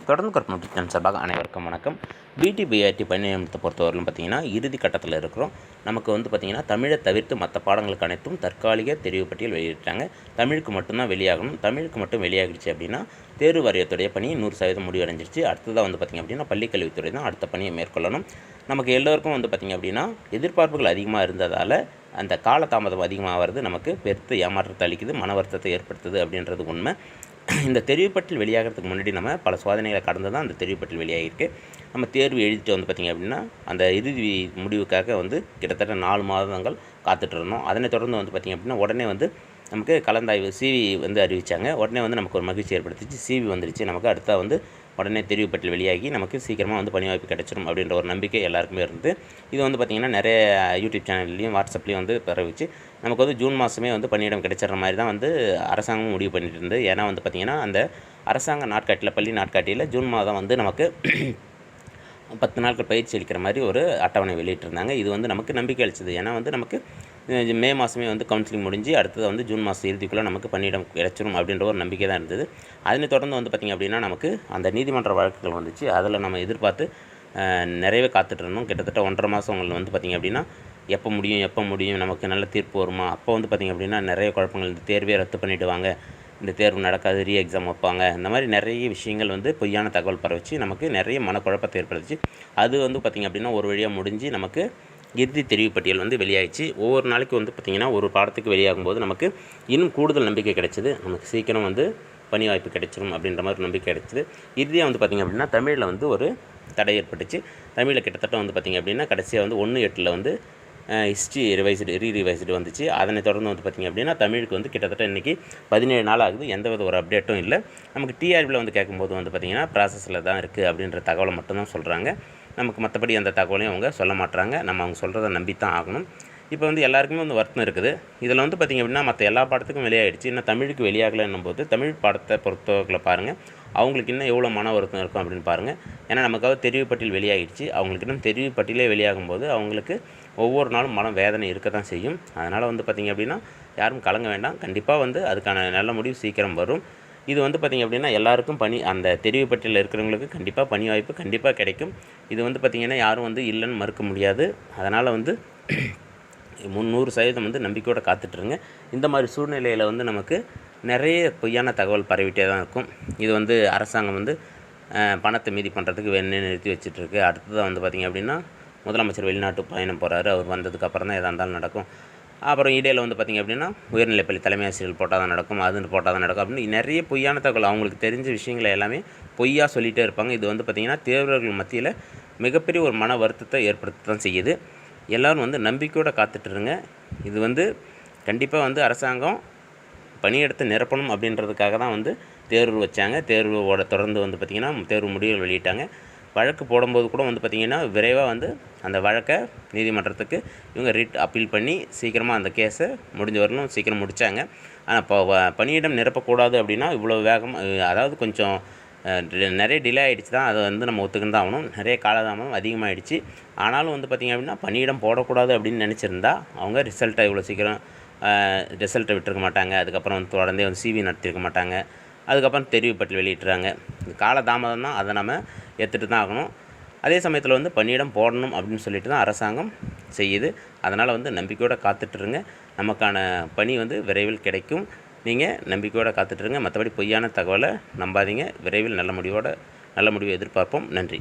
தொடர்ந்து கற்பனை சேனல் சார்பாக அனைவருக்கும் வணக்கம். பிடிபிஆர்டி பணி நியமனத்தை பொறுத்தவரையிலும் பார்த்திங்கன்னா இறுதி கட்டத்தில் இருக்கிறோம். நமக்கு வந்து பார்த்திங்கன்னா தமிழை தவிர்த்து மற்ற பாடங்களுக்கு அனைத்தும் தற்காலிக தெரிவு பட்டியல் வெளியிட்டாங்க. தமிழுக்கு மட்டும்தான் வெளியாகணும். தமிழுக்கு மட்டும் வெளியாகிடுச்சு அப்படின்னா தேர்வு வாரியத்துடைய பணி 100% முடிவடைஞ்சிருச்சு. அடுத்ததாக வந்து பார்த்திங்க அப்படின்னா பள்ளிக்கல்வித்துறை தான் அடுத்த பணியை மேற்கொள்ளணும். நமக்கு எல்லோருக்கும் வந்து பார்த்திங்க அப்படின்னா எதிர்பார்ப்புகள் அதிகமாக இருந்ததால் அந்த காலதாமதம் அதிகமாக வருது நமக்கு பெருத்து ஏமாற்றத்தை அளிக்குது, மன வருத்தத்தை ஏற்படுத்துது அப்படின்றது உண்மை. இந்த தெரிவுப்பட்டியல் வெளியாகிறதுக்கு முன்னாடி நம்ம பல சோதனைகளை கடந்து தான் அந்த தெரிவுப்பட்டியல் வெளியாகிருக்கு. நம்ம தேர்வு எழுதிட்டு வந்து பார்த்திங்க அப்படின்னா அந்த இறுதி முடிவுக்காக வந்து கிட்டத்தட்ட 4 மாதங்கள் காத்துட்ருந்தோம். அதனை தொடர்ந்து வந்து பார்த்திங்க அப்படின்னா உடனே வந்து நமக்கு கலந்தாய்வு சிவி வந்து அறிவித்தாங்க. உடனே வந்து நமக்கு ஒரு மகிழ்ச்சி ஏற்படுத்திச்சு. சிவி வந்துடுச்சு. நமக்கு அடுத்தா வந்து உடனே தெரிவுப்பட்டியல் வெளியாகி நமக்கு சீக்கிரமாக வந்து பணி வாய்ப்பு கிடைச்சிடும் அப்படின்ற ஒரு நம்பிக்கை எல்லாருக்குமே இருந்து இது வந்து பார்த்திங்கன்னா நிறைய யூடியூப் சேனல்லையும் வாட்ஸ்அப்லேயும் வந்து பரவிச்சு. நமக்கு வந்து ஜூன் மாதமே வந்து பணியிடம் கிடைச்சிட்ற மாதிரி தான் வந்து அரசாங்கம் முடிவு பண்ணிட்டு இருந்தது. ஏன்னா வந்து பார்த்திங்கன்னா அந்த அரசாங்க நாட்காட்டியில் பள்ளி நாட்காட்டியில் ஜூன் மாதம் வந்து நமக்கு 10 நாட்கள் பயிற்சி அளிக்கிற மாதிரி ஒரு அட்டவணை வெளியிட்டிருந்தாங்க. இது வந்து நமக்கு நம்பிக்கை அளிச்சது. ஏன்னா வந்து நமக்கு மே மாதமே வந்து கவுன்சிலிங் முடிஞ்சு அடுத்தது வந்து ஜூன் மாதம் இறுதிக்குள்ளே நமக்கு பணியிடம் கிடைச்சிடும் அப்படின்ற ஒரு நம்பிக்கை தான் இருந்தது. அதனை தொடர்ந்து வந்து பார்த்திங்க அப்படின்னா நமக்கு அந்த நீதிமன்ற வழக்குகள் வந்துச்சு. அதில் நம்ம எதிர்பார்த்து நிறையவே காத்துட்ருந்தோம். கிட்டத்தட்ட 1.5 மாதங்கள் வந்து பார்த்திங்க அப்படின்னா எப்போ முடியும் நமக்கு நல்ல தீர்ப்பு வருமா, அப்போ வந்து பார்த்திங்க அப்படின்னா நிறைய குழப்பங்கள், இந்த தேர்வே ரத்து பண்ணிவிடுவாங்க, இந்த தேர்வு நடக்காது, ரீ எக்ஸாம் வைப்பாங்க, இந்த மாதிரி நிறைய விஷயங்கள் வந்து பொய்யான தகவல் பரவச்சு நமக்கு நிறைய மனக்குழப்பத்தை ஏற்படுத்துச்சு. அது வந்து பார்த்திங்க அப்படின்னா ஒரு வழியாக முடிஞ்சு நமக்கு இறுதி தெரிவு பட்டியல் வந்து வெளியாகிடுச்சு. ஒவ்வொரு நாளைக்கு வந்து பார்த்திங்கன்னா ஒரு பாடத்துக்கு வெளியாகும்போது நமக்கு இன்னும் கூடுதல் நம்பிக்கை கிடைச்சிது. நமக்கு சீக்கிரம் வந்து பணி வாய்ப்பு கிடைச்சிடும் அப்படின்ற மாதிரி நம்பிக்கை கிடைச்சிது. இறுதியாக வந்து பார்த்திங்க அப்படின்னா தமிழில் வந்து ஒரு தடை ஏற்பட்டுச்சு. தமிழில் கிட்டத்தட்ட வந்து பார்த்திங்க அப்படின்னா கடைசியாக வந்து 1/8 வந்து ஹிஸ்ட்ரி ரிவைஸ்டு வந்துச்சு. அதனை தொடர்ந்து வந்து பார்த்திங்க அப்படின்னா தமிழுக்கு வந்து கிட்டத்தட்ட இன்றைக்கி 17 நாள் ஆகுது. எந்தவித ஒரு அப்டேட்டும் இல்லை. நமக்கு டிஆர்பியில் வந்து கேட்கும்போது வந்து பார்த்திங்கன்னா ப்ராசஸில் தான் இருக்குது அப்படின்ற தகவலை மட்டும்தான் சொல்கிறாங்க. நமக்கு மற்றபடி அந்த தகவலையும் அவங்க சொல்ல மாட்டாங்க. நம்ம அவங்க சொல்கிறத நம்பித்தான் ஆகணும். இப்போ வந்து எல்லாருக்குமே வந்து வருத்தம் இருக்குது. இதில் வந்து பார்த்திங்க அப்படின்னா மற்ற எல்லா பாடத்துக்கும் வெளியாகிடுச்சு. இன்னும் தமிழுக்கு வெளியாகலைன்னும் போது தமிழ் பாடத்தை பொறுத்தவரையில் பாருங்கள் அவங்களுக்கு இன்னும் எவ்வளோ மன வருத்தம் இருக்கும் அப்படின்னு பாருங்கள். ஏன்னா நமக்காக தெரிவு பட்டியல் வெளியாகிடுச்சு. அவங்களுக்கு இன்னும் தெரிவு பட்டியலே வெளியாகும்போது அவங்களுக்கு ஒவ்வொரு நாளும் மன வேதனை இருக்க தான் செய்யும். அதனால் வந்து பார்த்திங்க அப்படின்னா யாரும் கலங்க வேண்டாம். கண்டிப்பாக வந்து அதுக்கான நல்ல முடிவு சீக்கிரம் வரும். இது வந்து பார்த்திங்க அப்படின்னா எல்லாருக்கும் அந்த தெரிவு பட்டியலில் இருக்கிறவங்களுக்கு கண்டிப்பாக பணி வாய்ப்பு கண்டிப்பாக கிடைக்கும். இது வந்து பார்த்திங்கன்னா யாரும் வந்து இல்லைன்னு மறுக்க முடியாது. அதனால் வந்து 100% வந்து நம்பிக்கையோடு காத்துட்ருங்க. இந்த மாதிரி சூழ்நிலையில் வந்து நமக்கு நிறைய பொய்யான தகவல் பரவிட்டே தான் இருக்கும். இது வந்து அரசாங்கம் வந்து பணத்தை மீதி பண்ணுறதுக்கு வேணும்னு நிறுத்தி வச்சுட்ருக்கு. அடுத்ததாக வந்து பார்த்திங்க அப்படின்னா முதலமைச்சர் வெளிநாட்டு பயணம் போகிறாரு. அவர் வந்ததுக்கப்புறம் தான் எதாக இருந்தாலும் நடக்கும். அப்புறம் இடையில் வந்து பார்த்திங்க அப்படின்னா உயர்நிலைப்பள்ளி தலைமை ஆசிரியர்கள் போட்டால் தான் நடக்கும், அது போட்டால் தான் நடக்கும் அப்படின்னு நிறைய பொய்யான தகவல் அவங்களுக்கு தெரிஞ்ச விஷயங்களை எல்லாமே பொய்யாக சொல்லிகிட்டே இருப்பாங்க. இது வந்து பார்த்திங்கன்னா தேர்வர்கள் மத்தியில் மிகப்பெரிய ஒரு மன வருத்தத்தை ஏற்படுத்த தான் செய்யுது. எல்லோரும் வந்து நம்பிக்கையோடு காத்துட்ருங்க. இது வந்து கண்டிப்பாக வந்து அரசாங்கம் பணியிடத்தை நிரப்பணும் அப்படின்றதுக்காக தான் வந்து தேர்வு வச்சாங்க. தேர்வோட தொடர்ந்து வந்து பார்த்திங்கன்னா தேர்வு முடிவுகள் வெளியிட்டாங்க. வழக்கு போடும்போது கூட வந்து பார்த்திங்கன்னா விரைவாக வந்து அந்த வழக்கை நீதிமன்றத்துக்கு இவங்க ரிட் அப்பீல் பண்ணி சீக்கிரமாக அந்த கேஸை முடிஞ்ச வரலும் சீக்கிரம் முடித்தாங்க. ஆனால் இப்போ பணியிடம் நிரப்பக்கூடாது அப்படின்னா இவ்வளோ அதாவது கொஞ்சம் நிறைய டிலே ஆகிடுச்சு தான். அதை வந்து நம்ம ஒத்துக்கிட்டு தான் ஆகணும். நிறைய காலதாமதம் அதிகமாகிடுச்சு. ஆனாலும் வந்து பார்த்திங்க அப்படின்னா பணியிடம் போடக்கூடாது அப்படின்னு நினச்சிருந்தா அவங்க ரிசல்ட்டை இவ்வளோ சீக்கிரம் ரிசல்ட்டை விட்டுருக்க மாட்டாங்க. அதுக்கப்புறம் வந்து தொடர்ந்தே வந்து சிவி நடத்திருக்க மாட்டாங்க. அதுக்கப்புறம் தெரிவு பட்டியல் வெளியிட்டுறாங்க. காலதாமதம் தான், அதை நம்ம ஏற்றுட்டு தான் ஆகணும். அதே சமயத்தில் வந்து பணியிடம் போடணும் அப்படின்னு சொல்லிட்டு தான் அரசாங்கம் செய்யுது. அதனால் வந்து நம்பிக்கையோடு காத்துட்ருங்க. நமக்கான பணி வந்து விரைவில் கிடைக்கும். நீங்கள் நம்பிக்கையோடு காத்துட்ருங்க. மற்றபடி பொய்யான தகவலை நம்பாதீங்க. விரைவில் நல்ல முடிவை எதிர்பார்ப்போம். நன்றி.